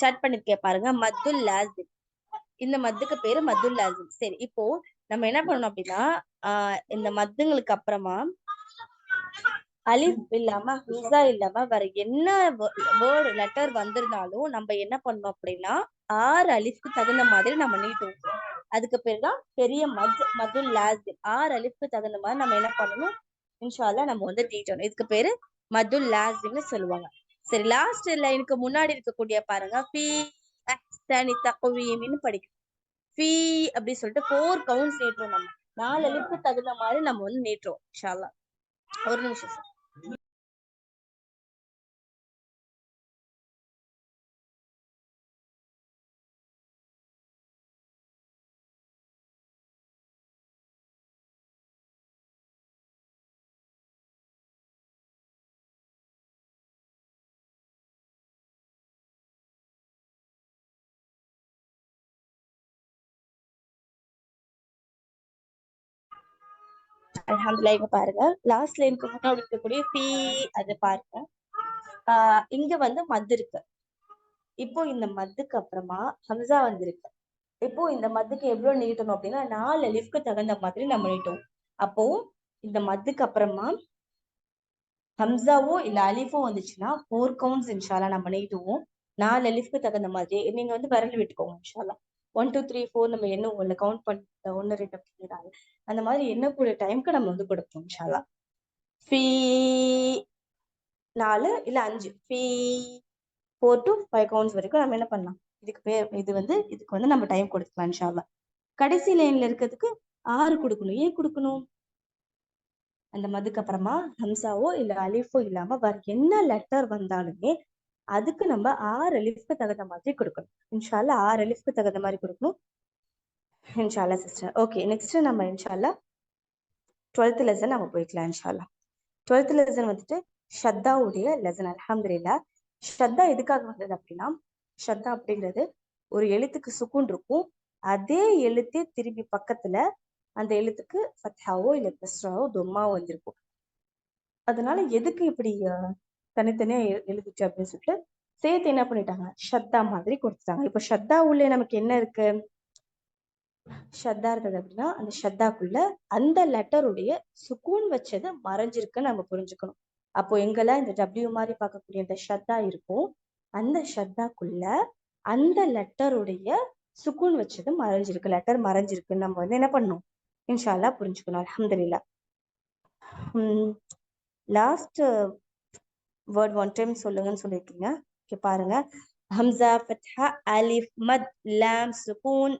சாட் பண்ணிருக்கேன் பாருங்க, மத்துல் லாசிம். இந்த மத்துக்கு பேரு மத்துல் லாசிம். சரி, இப்போ நம்ம என்ன பண்ணணும் அப்படின்னா, இந்த மத்துங்களுக்கு அப்புறமா அலிஃப் இல்லாம ஹம்சா இல்லாம வேற என்ன வேர்டு லெட்டர் வந்திருந்தாலும் நம்ம என்ன பண்ணோம் அப்படின்னா 6 அலிஃப்க்கு தகுந்த மாதிரி நம்ம நீட்டுவோம். அதுக்கு பேர் தான் பெரிய மதுல் லாசிம். 6 அலிஃப்க்கு தகுந்த மாதிரி நம்ம என்ன பண்ணணும், இன்ஷா அல்லாஹ் நம்ம வந்து நீட்டணும். இதுக்கு பேரு மதுல் லாசிம்னு சொல்லுவாங்க. சரி, லாஸ்ட் லைனுக்கு முன்னாடி இருக்கக்கூடிய பாருங்க, ஃபீ அஹ்ஸனி தக்வீம்னு படிக்கும். ஃபீ அப்படி சொல்லிட்டு 4 கவுண்ட்ஸ் நீட்டுறோம். நம்ம 4 அலிஃப்க்கு தகுந்த மாதிரி நம்ம வந்து நீட்டுறோம் இன்ஷா அல்லாஹ். ஒரு நிமிஷம் சார். அல்ஹம்துலில்லாஹ். இங்க பாருங்க, லாஸ்ட் லைனுக்கு முன்னாடி இருக்கக்கூடிய ஃபீ அது பாருங்க. இங்க வந்து மத் இருக்கு. இப்போ இந்த மத்துக்கு அப்புறமா ஹம்சா வந்திருக்கு. இப்போ இந்த மத்துக்கு எவ்வளவு நீட்டணும் அப்படின்னா 4 அலிஃப்க்கு தகுந்த மாதிரி நம்ம நீட்டுவோம். அப்போ இந்த மத்துக்கு அப்புறமா ஹம்சாவோ இல்ல அலிஃபோ வந்துச்சுன்னா 4 கவுண்ட்ஸ் இன்ஷா அல்லாஹ் நம்ம நீட்டுவோம். 4 அலிஃப்க்கு தகுந்த மாதிரி நீங்க வந்து விரல் விட்டுக்கோங்க இன்ஷா அல்லாஹ். 1 2 3 4 நம்ம எண்ணுவோம் இல்ல, கவுண்ட் பண்ண 1 2 4 அந்த மாதிரி எண்ணக்கூடிய டைம்க்கு நம்ம வந்து கொடுப்போம் இன்ஷா அல்லாஹ். ஃபீ 4 இல்ல 5, ஃபீ 4 to 5 கவுண்ட்ஸ் வரைக்கும் நம்ம என்ன பண்ணலாம். இதுக்கு வந்து நம்ம டைம் கொடுத்துக்கலாம் இன்ஷா அல்லாஹ். கடைசி லைன்ல இருக்கிறதுக்கு 6 கொடுக்கணும். ஏன் கொடுக்கணும்? அந்த மதுக்கு அப்புறமா ஹம்சாவோ இல்ல அலிஃபோ இல்லாம வேற என்ன லெட்டர் வந்தாலுமே அதுக்கு நம்ம 6 அலிஃப்க்கு தகுந்த மாதிரி கொடுக்கணும். இன்ஷா அல்லாஹ் 6 அலிஃப்க்கு தகுந்த மாதிரி கொடுக்கணும் இன்ஷா அல்லாஹ் சிஸ்டர். ஓகே, நெக்ஸ்ட் நம்ம இன்ஷா அல்லாஹ் 12th லெசன் நம்ம போய்க்கலாம் இன்ஷா அல்லாஹ். 12th லெசன் வந்துட்டு ஷத்தாவுடைய லெசன். அல்ஹம்துலில்லாஹ். ஷத்தா எதுக்காக வந்தது அப்படின்னா, ஷத்தா அப்படிங்கிறது ஒரு எழுத்துக்கு சுக்குன் இருக்கும், அதே எழுத்தே திருப்பி பக்கத்துல அந்த எழுத்துக்கு ஃபத்ஹாவோ இல்ல கஸ்ராவோ தொம்மாவோ வந்திருக்கும். அதனால எதுக்கு இப்படி தனித்தனியா எழுதிச்சு அப்படின்னு சொல்லிட்டு சேர்த்து என்ன பண்ணிட்டாங்க, ஷத்தா மாதிரி கொடுத்துட்டாங்க. இப்ப ஷத்தா உள்ள நமக்கு என்ன இருக்கு, ஷத்தா இருக்குது அப்படின்னா அந்த ஷத்தாக்குள்ள அந்த லெட்டருடைய சுக்கூன் வச்சது மறைஞ்சிருக்குன்னு நம்ம புரிஞ்சுக்கணும். அப்போ எங்கெல்லாம் இந்த டபிள்யூ மாதிரி பார்க்கக்கூடிய இந்த ஷத்தா இருக்கும், அந்த ஷத்தாக்குள்ள அந்த லெட்டருடைய சுக்கூன் வச்சது மறைஞ்சிருக்கு, லெட்டர் மறைஞ்சிருக்குன்னு நம்ம வந்து என்ன பண்ணணும், இன்ஷா அல்லாஹ் புரிஞ்சுக்கணும். அல்ஹம்துலில்லாஹ். லாஸ்ட் வேர்ட் ஒன் டைம் சொல்லுங்கன்னு சொல்லியிருக்கீங்க. ஓகே பாருங்க, ஹம்சா ஃபத்ஹா அலிஃப் மத் லாம் சுக்கூன்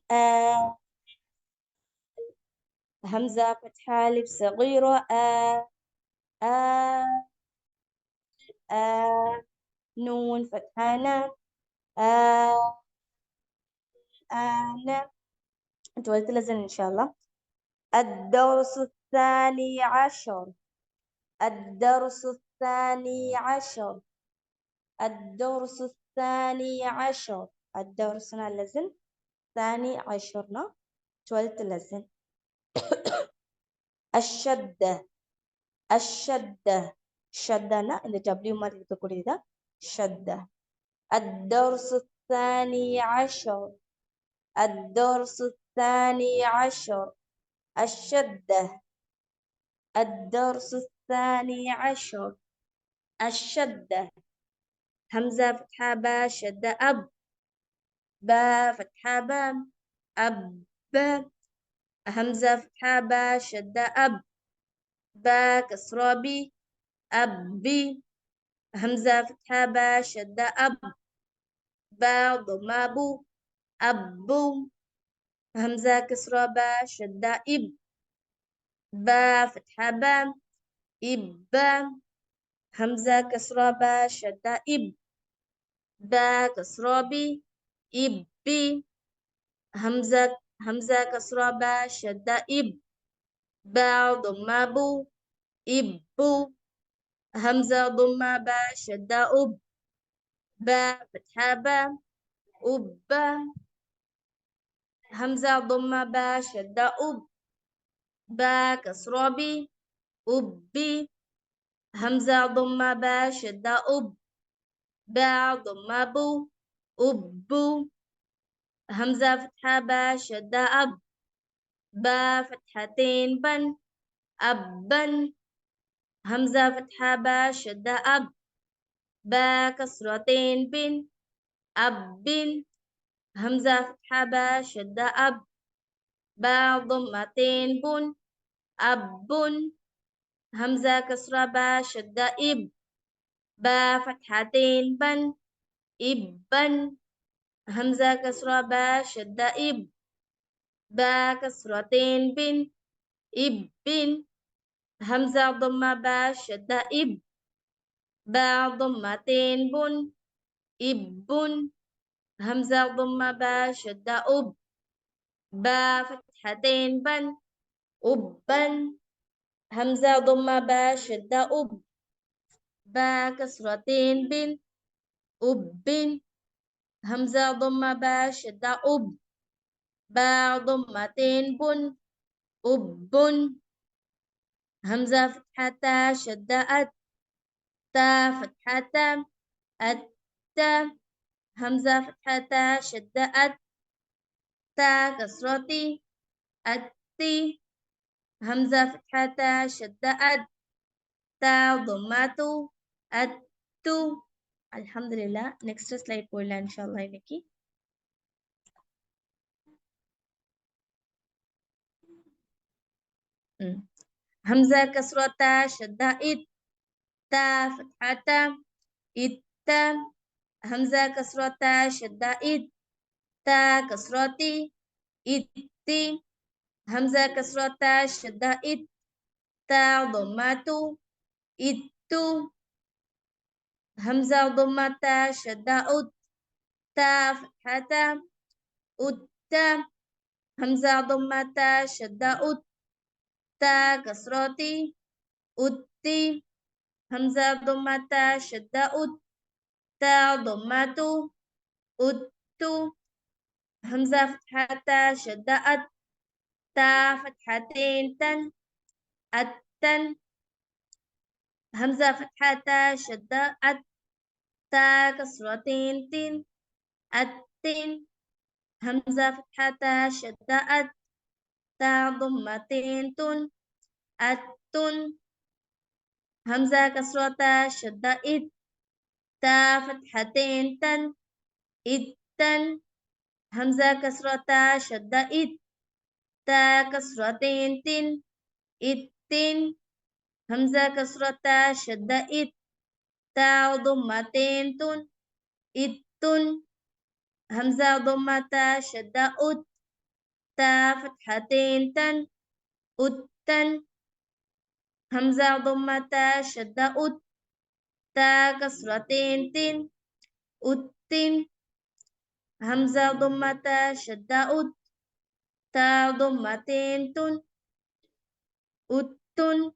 همزة فتحة ألف صغيرة نون فتحة ن ن 12th lesson إن شاء الله. الدرس الثاني عشر الدرس الثاني عشر الدرس الثاني عشر الدرسنا lesson ثاني عشرنا 12th lesson. الشدة الشدة ஷத்தானா இந்த டபிள்யூ மாதிரி இருக்கக்கூடியதா ஷத்தா. الدرس الثاني عشر الدرس الثاني عشر الشدة الدرس الثاني عشر الشدة. همزة فتحة با شدة أب با فتحة با أب همزة فتحة با شدة أب با كسرة بي أبي همزة فتحة با شدة أب با ضمة بو أبو همزة كسرة با شدة إب با فتحة با إب همزة كسرة با شدة إب با كسرة بي إب همزة كسرة با شدة إب باء ضمة بو إبو همزة ضمة با شدة أب باء فتحة با أبا همزة ضمة با شدة أب با كسرة بي أبي همزة ضمة با شدة أب باء ضمة بو أبو همزة فتحة با شدة أب با فتحتين بن أبا همزة فتحة با شدة أب با كسرتين بن أب همزة فتحة با شدة أب با ضمتين بن أب همزة كسرة با شدة إب با فتحتين بن إبا همزة كسرة با شدة إب با كسرتين بن إب همزة ضمة با شدة إب با ضمتين بن إب همزة ضمة با شدة أب با فتحتين بن أبا همزة ضمة با شدة أب با كسرتين بن أب همزة ضمة با شدة أب با ضمتين بن أب همزة فتحة شدة أت تا فتحة التا همزة فتحة شدة أت تا كسرتي التي همزة فتحة شدة أت تا ضمة التو الحمد لله. next slide போயிடலாம் إن شاء الله இன்னைக்கு. همزة كسرة تا شدة إت تا فتحة إت همزة كسرة تا شدة إت تا كسرتي إت همزة كسرة تا شدة إت تا ضمة إتو همزة ضمة تا شدة أت تا فتحة أت همزة ضمة تا شدة أت تا كسرتي أتي همزة ضمة تا شدة أت تا ضمة أتو همزة فتحة شدة أت تا فتحتين تن التن همزة فتحة شدة أت تا كسرتين تن التن همزة فتحة شدة أت تا ضمتين تن التن همزة كسرة شدة إت تا فتحتين تن التن همزة كسرة شدة إت تا كسرتين تن التن همزة كسرة شدة إت تا ضمتين تن التن همزة ضمة شدة أت تا فتحتين تن التن همزة ضمة شدة أت تا كسرتين تن التن همزة ضمة شدة أت تا ضمتين تن التن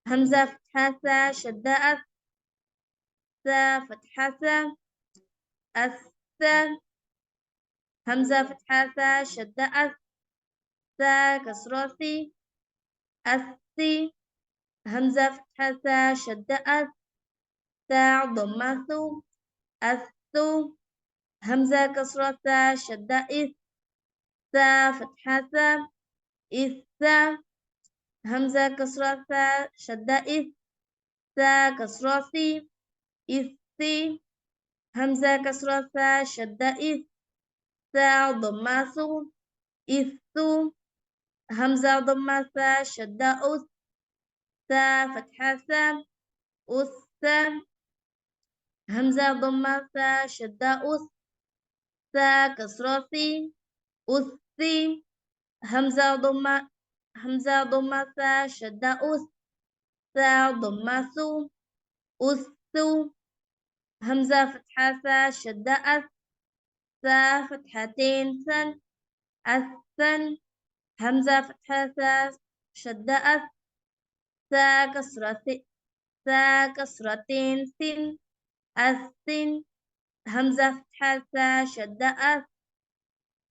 همزة فتحة شدة أت تا فتحة الثا همزة فتحة شدة أت تا كسرتي الثي همزة فتحة شدة أت تا ضمة الثو همزة كسرة شدة إث تا فتحة إثا همزة كسرة شدة إث تا كسرتي إثي همزة كسرة شدة إث تا ضمة إثو همزة ضمة شدة أث تا فتحة أثا همزة ضمة شدة أث تا كسرتي أثي همزة ضمة شدة أث تا ضمة أثو همزة فتحة شدة أث تا فتحتين ثن الثن همزة فتحة شدة أث ثا كسرة ثا كسرتين ثن الثن همزة فتحة ثا شدة أث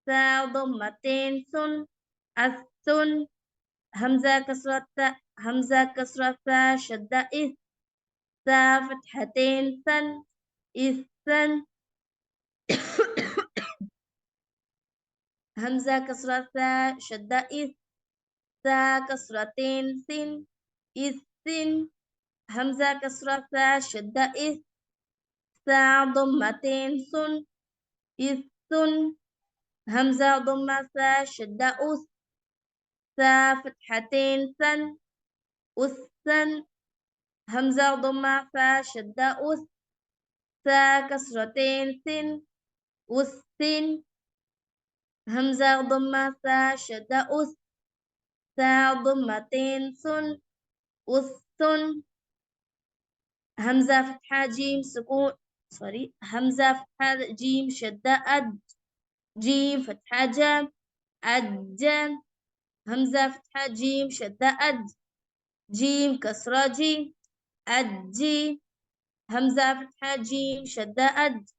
ثا ضمتين ثن الثن همزة كسرة ثا شدة إث ثا فتحتين ثن إثن همزة كسرة ثا شدة إث ثا كسرتين ثن إثن همزة كسرة ثا شدة إث ثا ضمتين ثن إثن همزة ضمة ثا شدة أث ثا فتحتين ثن أثن همزة ضمة ثا شدة أث ثا كسرتين ثن أثن همزة ضمة ثا شدة أث ثا ضمتين ثن أثن همزة فتحة جيم سكون همزة فتحة جيم شدة أد جيم فتحة جم أدجم همزة فتحة جيم شدة أد جيم كسرة جي أدجي همزة فتحة جيم شدة أد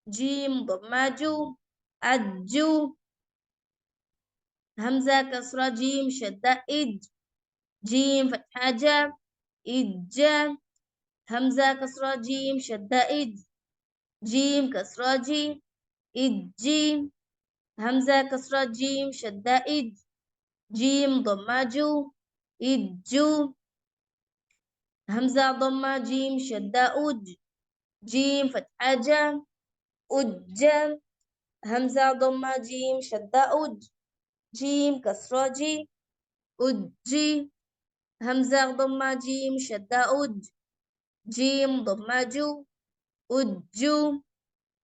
جيم ضمة جو أدجو همزة كسرة جيم شدة إد جيم فتحة جم إدجم همزة كسرة جيم شدة إد جيم كسرة جي إدجيم همزة كسرة جيم شدة إد جيم ضمة جو إدجو همزة ضمة جيم شدة أج جيم فتحة جم أجم همزة ضمة جيم شدة أج جيم كسرة جي أجي همزة ضمة جيم شدة أج جيم ضمة جو أجو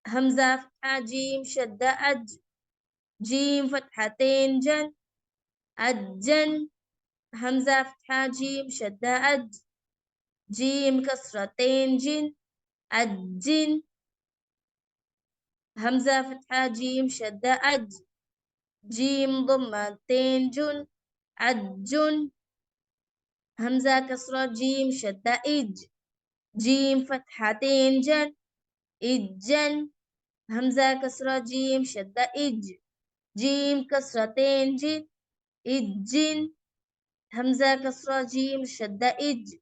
همزة فتحة جيم شدة أج جيم فتحتين جن أجن همزة فتحة جيم شدة أج جيم كسرتين جن أجن همزة فتحة جيم شدة أج جيم ضمتين جن أجن همزة كسرة جيم شدة إج جيم فتحتين جن إجن همزة كسرة جيم شدة إج جيم كسرتين جن إجن همزة كسرة جيم شدة إج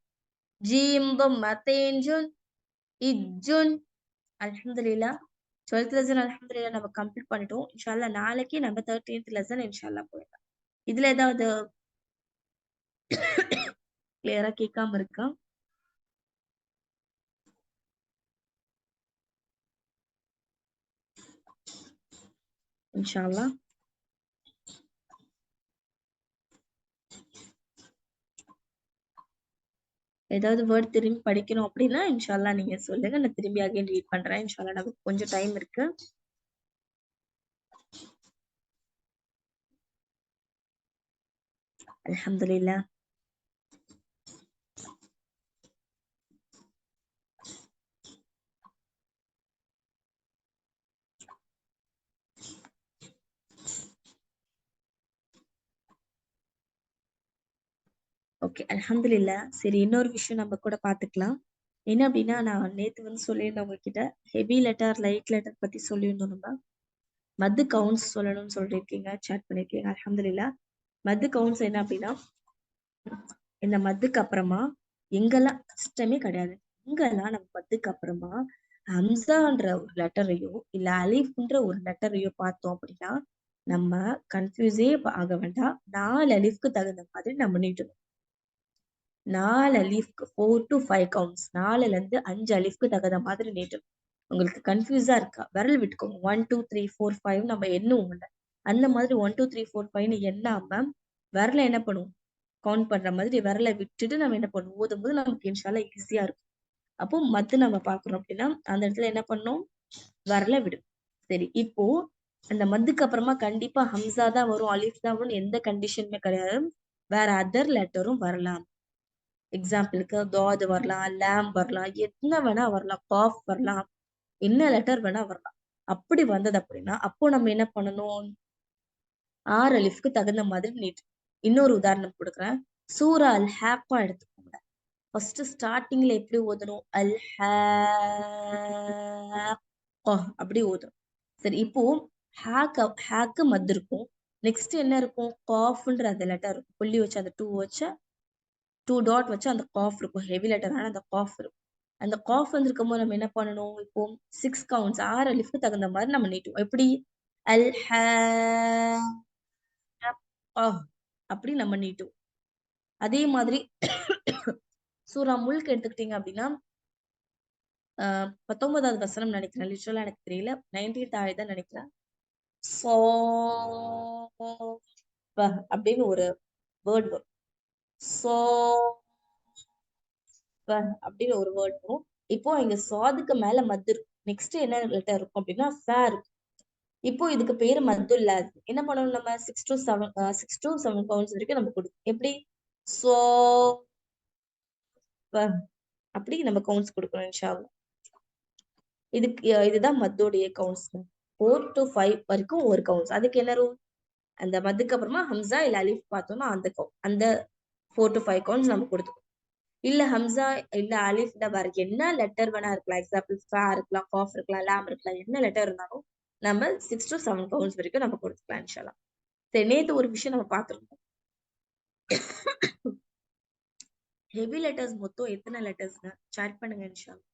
جيم ضمتين جن إجن அல்ஹம்துலில்லாஹ் 12th லெசன் அல்ஹம்துலில்லாஹ் நம்ம கம்ப்ளீட் பண்ணிட்டோம். இன்ஷால்லா நாளைக்கு நம்ம 13th லெசன் இன்ஷால்லா போயிடலாம். இதுல ஏதாவது கிளியரா கேட்காம இருக்கா? இன்ஷால்லா ஏதாவது வேர்ட் திரும்பி படிக்கணும் அப்படின்னா இன்ஷால்லா நீங்க சொல்லுங்க, நான் திரும்பி அகைன் ரீட் பண்றேன். இன்ஷால்லா நமக்கு கொஞ்சம் டைம் இருக்கு. அல்ஹம்துலில்லாஹ். ஓகே அல்ஹம்துலில்லாஹ். சரி, இன்னொரு விஷயம் நம்ம கூட பாத்துக்கலாம். என்ன அப்படின்னா, நான் நேத்து வந்து சொல்லியிருந்தேன் உங்ககிட்ட ஹெவி லெட்டர் லைட் லெட்டர் பத்தி சொல்லியிருந்தோம். நம்ம மத்து கவுண்ட்ஸ் சொல்லணும்னு சொல்லிருக்கீங்க, சாட் பண்ணிருக்கீங்க. அல்ஹம்துலில்லாஹ். மத்து கவுண்ட்ஸ் என்ன அப்படின்னா, இந்த மத்துக்கு அப்புறமா எங்கெல்லாம் கஷ்டமே கிடையாது, எங்கெல்லாம் நம்ம மத்துக்கு அப்புறமா ஹம்சான்ற ஒரு லெட்டரையோ இல்ல அலிஃப்ன்ற ஒரு லெட்டரையோ பார்த்தோம் அப்படின்னா நம்ம கன்ஃபியூஸே ஆக வேண்டாம். 4 அலிஃப்க்கு தகுந்த மாதிரி நம்ம நீட்டணும். 4 அலிஃப்க்கு 4 to 5 கவுண்ட்ஸ், 4ல இருந்து 5 அலிஃப்க்கு தகுந்த மாதிரி நீட்டணும். உங்களுக்கு கன்ஃபியூஸா இருக்கா? விரல் விட்டுக்கோங்க. 1 2 3 4 5 நம்ம எண்ணுவோம் இல்ல, அந்த மாதிரி 1 2 3 4 5 எண்ணாம விரல என்ன பண்ணுவோம், கவுண்ட் பண்ற மாதிரி விரலை விட்டுட்டு நம்ம என்ன பண்ணுவோம், ஓதும் போது நமக்கு இன்ஷால்லா ஈஸியா இருக்கும். அப்போ மத்து நம்ம பாக்குறோம் அப்படின்னா அந்த இடத்துல என்ன பண்ணோம், விரல விடும். சரி, இப்போ அந்த மத்துக்கு அப்புறமா கண்டிப்பா ஹம்சா தான் வரும், அலிஃப் தான் வரும், எந்த கண்டிஷனுமே கிடையாது. வேற அதர் லெட்டரும் வரலாம். எக்ஸாம்பிளுக்கு தாது வரலாம், லாம் வரலாம், என்ன வேணா வரலாம், காஃப் வரலாம், என்ன லெட்டர் வேணா வரலாம். அப்படி வந்தது அப்படின்னா அப்போ நம்ம என்ன பண்ணணும், 6 அலிஃப்க்கு தகுந்த மாதிரி நீட்டு. இன்னொரு உதாரணம் கொடுக்குறேன். சூரா அல் ஹாக்கா எடுத்துக்கோங்க. ஃபர்ஸ்ட் ஸ்டார்டிங்ல எப்படி ஓதணும்? அல் ஹாக்கா அப்படி ஓதணும். சரி, இப்போ ஹேக்கு மத் இருக்கும். நெக்ஸ்ட் என்ன இருக்கும்? காஃப்ன்ற அந்த லெட்டர் இருக்கும். புள்ளி வச்சு அந்த டூ டாட் வச்சு அந்த காஃப் இருக்கும். ஹெவி லெட்டரான அந்த காஃப் இருக்கும். அந்த காஃப் வந்திருக்கும் போது நம்ம என்ன பண்ணணும்? இப்போ 6 கவுண்ட்ஸ் 6 அலிஃப்க்கு தகுந்த மாதிரி நம்ம நீட்டுவோம். எப்படி? அல் அப்படி நம்ம நீட்டுவோம். அதே மாதிரி சூரா முல்க் எடுத்துக்கிட்டீங்க அப்படின்னா 19வது வசனம் நினைக்கிறேன். லிட்ரலா எனக்கு தெரியல. 19th ஆயதான் நினைக்கிறேன். அப்படின்னு ஒரு வேர்ட் வரும். அப்படின்னு ஒரு வேர்ட் வரும். இப்போ இங்க சாதுக்கு மேல மத்து இருக்கும். நெக்ஸ்ட் என்ன லெட்டர் இருக்கும் அப்படின்னா ஃபே இருக்கும். இப்போ இதுக்கு பேரு மத்துல்ல. என்ன பண்ணணும்? நம்ம 6 to 7 கவுண்ட்ஸ் வரைக்கும் நம்ம கொடுக்கணும். எப்படி? சோ அப்படி நம்ம கவுண்ட்ஸ் கொடுக்கணும் இன்ஷா அல்லாஹ். இதுதான் மத்தோடைய கவுண்ட்ஸ். 4 to 5 வரைக்கும் ஒரு கவுண்ட்ஸ். அதுக்கு என்ன ரூல்? அந்த மத்துக்கு அப்புறமா ஹம்சா இல்ல அலிஃப் பார்த்தோம்னா அந்த 4 to 5 கவுண்ட்ஸ் நம்ம கொடுத்துக்கணும். இல்ல ஹம்சா இல்ல அலிஃப் வேற என்ன லெட்டர் வேணா இருக்கலாம். எக்ஸாம்பிள் ஃபா இருக்கலாம், காஃப் இருக்கலாம், லாம் இருக்கலாம். என்ன லெட்டர் இருந்தாலும் நம்ம 6 to 7 கவுண்ட்ஸ் வரைக்கும் நம்ம கொடுத்துக்கலாம் இன்ஷா அல்லாஹ். சரி, நேத்து ஒரு விஷயம் நம்ம பார்த்திருந்தோம். ஹெவி லெட்டர்ஸ் மொத்தம் எத்தனை லெட்டர்ஸ்ங்க? சாட் பண்ணுங்க இன்ஷா அல்லாஹ்.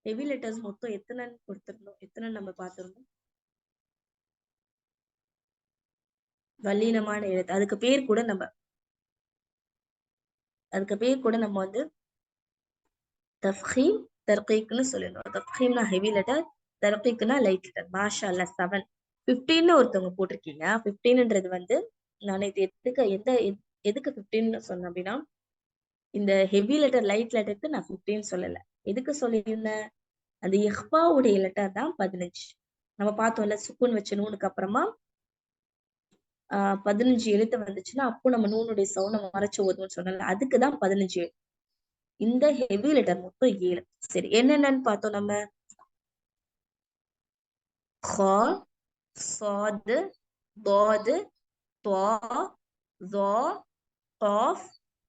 ஹெவி லெட்டர்ஸ் மொத்தம் எத்தனைன்னு கொடுத்திருந்தோம்? எத்தனை நம்ம பார்த்திருந்தோம்? வல்லினமான எழுத்து. அதுக்கு பேர் கூட நம்ம வந்து தஃப்ஹீம் தர்கீக்னு சொல்லணும். தஃப்ஹீம்னா ஹெவி லெட்டர், தர்கீக்னா லைட் லெட்டர். மாஷா அல்லாஹ் 7 15ன்னு ஒருத்தவங்க போட்டிருக்கீங்க. 15ன்றது வந்து நான் இது எதுக்கு 15 சொன்னேன் அப்படின்னா, இந்த ஹெவி லெட்டர் லைட் லெட்டருக்கு நான் 15 சொல்லல. எதுக்கு சொல்லியிருந்தேன்? அந்த இஹ்பாவுடைய லெட்டர் தான் 15. நம்ம பார்த்தோம்ல, சுக்குன் வச்ச நூனுக்கு அப்புறமா 15 எழுத்து வந்துச்சுன்னா அப்போ நம்ம நூனுடைய சவுண்டை மறைச்சு ஓதுவோம்னு சொன்னல, அதுக்குதான் 15 எழுத்து. இந்த ஹெவி லெட்டர் மொத்தம் 7. சரி, என்னென்னு பார்த்தோம் நம்ம? خا صاد ضاد طا ظا قاف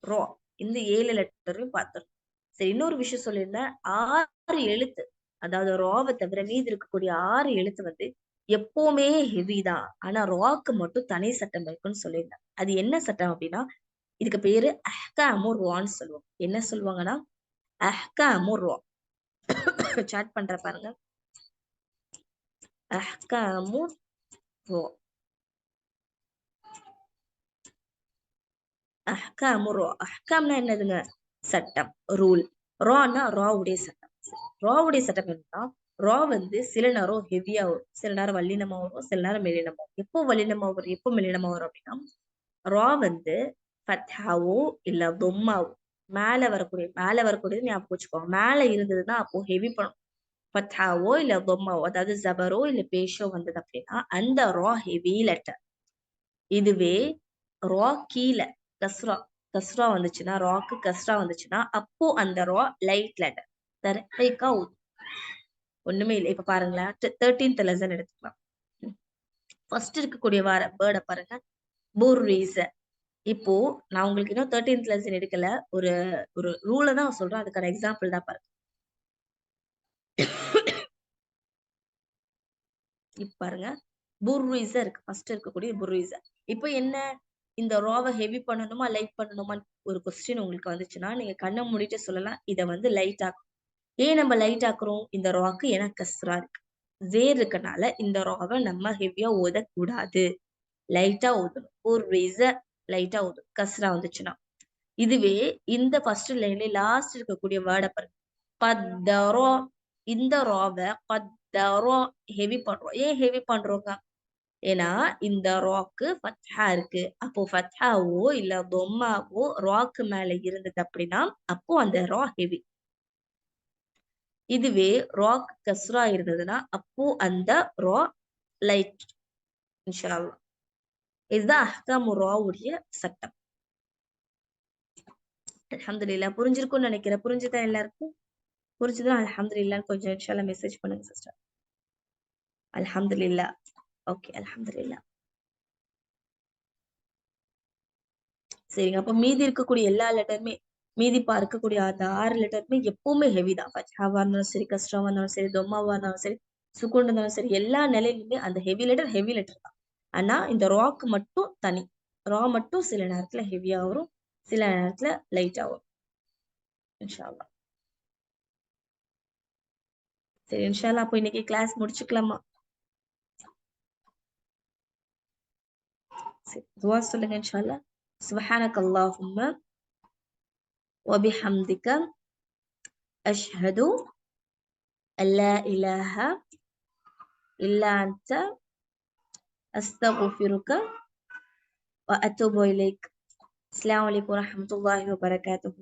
ரா. இந்த 7 லெட்டரையும் பார்த்துரும். சரி, இன்னொரு விஷயம் சொல்லியிருந்தேன். 6 எழுத்து, அதாவது ராவை தவிர மீதி இருக்கக்கூடிய 6 எழுத்து வந்து எப்பவுமே ஹெவி தான். ஆனா ராக்கு மட்டும் தனி சட்டம் இருக்குன்னு சொல்லியிருந்தேன். அது என்ன சட்டம் அப்படின்னா, இதுக்கு பேரு அஹ்காமு ரான்னு சொல்லுவாங்க. என்ன சொல்லுவாங்கன்னா அஹ்காமு ரா. சாட் பண்ற பாருங்க. அஹ்காமு ரா. அஹ்காமு ரா. அஹ்காம்னா என்னதுங்க? சட்டம், ரூல். ரான்னா ராவுடைய சட்டம். ராவுடைய சட்டம் என்னன்னா, ரா வந்து சில நேரம் ஹெவியா வரும், சில நேரம் வல்லினமா வரும், சில நேரம் மெல்லினமா வரும். எப்போ வல்லினமா வரும், எப்போ மெல்லினமா வரும் அப்படின்னா, ரா வந்து ஃபத்ஹாவோ இல்ல தொம்மாவோ மேல வரக்கூடியது ஞாபகம் வச்சுக்கோங்க. மேல இருந்ததுன்னா அப்போ ஹெவி பண்ணும். ஃபத்ஹாவோ இல்ல தொம்மாவோ, அதாவது ஜபரோ இல்ல பேஷோ வந்தது அப்படின்னா அந்த ரா ஹெவி லெட்டர். இதுவே ரா கீழே கஸ்ரா வந்துச்சுன்னா, ராக்கு கஸ்ரா வந்துச்சுன்னா அப்போ அந்த ரா லைட் லெட்டர் தர்கீகா ஒண்ணுமே இல்லை. இப்ப பாருங்களேன், 13th லெசன் எடுத்துக்கலாம். ஃபர்ஸ்ட் இருக்கக்கூடிய வேர்டை பாருங்க, புர்ரீஸ. இப்போ நான் உங்களுக்கு இன்னும் 13th லெசன் எடுக்கல, ஒரு ஒரு ரூலை தான் சொல்றேன், அதுக்கான எக்ஸாம்பிள் தான் பாருங்க. இப்ப பாருங்க, புர்ரீஸ இருக்கு, ஃபர்ஸ்ட் இருக்கக்கூடிய புர்ரீஸ. இப்போ என்ன, இந்த ராவை ஹெவி பண்ணணுமா லைட் பண்ணணுமா ஒரு கொஸ்டின் உங்களுக்கு வந்துச்சுன்னா நீங்க கண்ணை மூடிட்டு சொல்லலாம், இதை வந்து லைட் ஆக்கும். ஏன் நம்ம லைட் ஆக்குறோம்? இந்த ராக்கு ஏன்னா கஸ்ரா இருக்கு, ஜேர் இருக்கனால இந்த ராவை நம்ம ஹெவியா ஓதக்கூடாது, லைட்டா ஓதணும். ஒரு ரீச லைட்டா ஓதணும் கஸ்ரா வந்துச்சுன்னா. இதுவே இந்த ஃபர்ஸ்ட் லைன்ல லாஸ்ட் இருக்கக்கூடிய வேர்டை பாருங்க, கத்தரோ. இந்த ராவை கத்தரோ ஹெவி பண்றோம். ஏன் ஹெவி பண்றோங்க? ஏன்னா இந்த ராக்கு ஃபத்ஹா இருக்கு. அப்போ ஃபத்ஹாவோ இல்ல தொம்மாவோ ராக்கு மேல இருந்தது அப்படின்னா அப்போ அந்த ரா ஹெவி. இதுவே ராக் கஸ்ரா இருந்ததுன்னா அப்போ அந்த ரா லைட். இன்ஷா அல்லாஹ் இதுதான் அஹ்காமு ராவுடைய சட்டம். அல்ஹம்துலில்லாஹ் புரிஞ்சிருக்கும்னு நினைக்கிறேன். புரிஞ்சுதா எல்லாருக்கும்? புரிஞ்சுதான் அல்ஹம்துலில்லாஹ் கொஞ்சம் இன்ஷா அல்லாஹ் மெசேஜ் பண்ணுங்க சிஸ்டர். அல்ஹம்துலில்லாஹ். ஓகே, அல்ஹம்துலில்லாஹ். சரிங்க. அப்ப மீதி இருக்கக்கூடிய எல்லா லெட்டருமே மீதி இருக்கக்கூடிய அந்த 6 லெட்டருமே எப்பவுமே ஹெவி தான். ஃபத்ஹாவா இருந்தாலும் சரி, கஸ்ராவா இருந்தாலும் சரி, தொம்மாவா இருந்தாலும் சரி, சுக்கூன் இருந்தாலும் சரி, எல்லா நிலையிலுமே அந்த ஹெவி லெட்டர் தான். ஆனா இந்த ராக்கு மட்டும் தனி. ரா மட்டும் சில நேரத்துல ஹெவியா வரும், சில நேரத்துல லைட்டா வரும். இன்ஷா அல்லாஹ். சரி இன்ஷா அல்லாஹ் அப்போ இன்னைக்கு கிளாஸ் முடிச்சுக்கலாமா? சரி துவா சொல்லுங்க இன்ஷா அல்லாஹ். சுப்ஹானக அல்லாஹும்ம வ பிஹம்திக அஷ்ஹது அல்லா இலாஹ இல்லா அன்த அஸ்தக்ஃபிருக வ அத்தூபு இலைக். அஸ்ஸலாமு அலைக்கும் வரஹ்மத்துல்லாஹி வபரகாத்துஹு.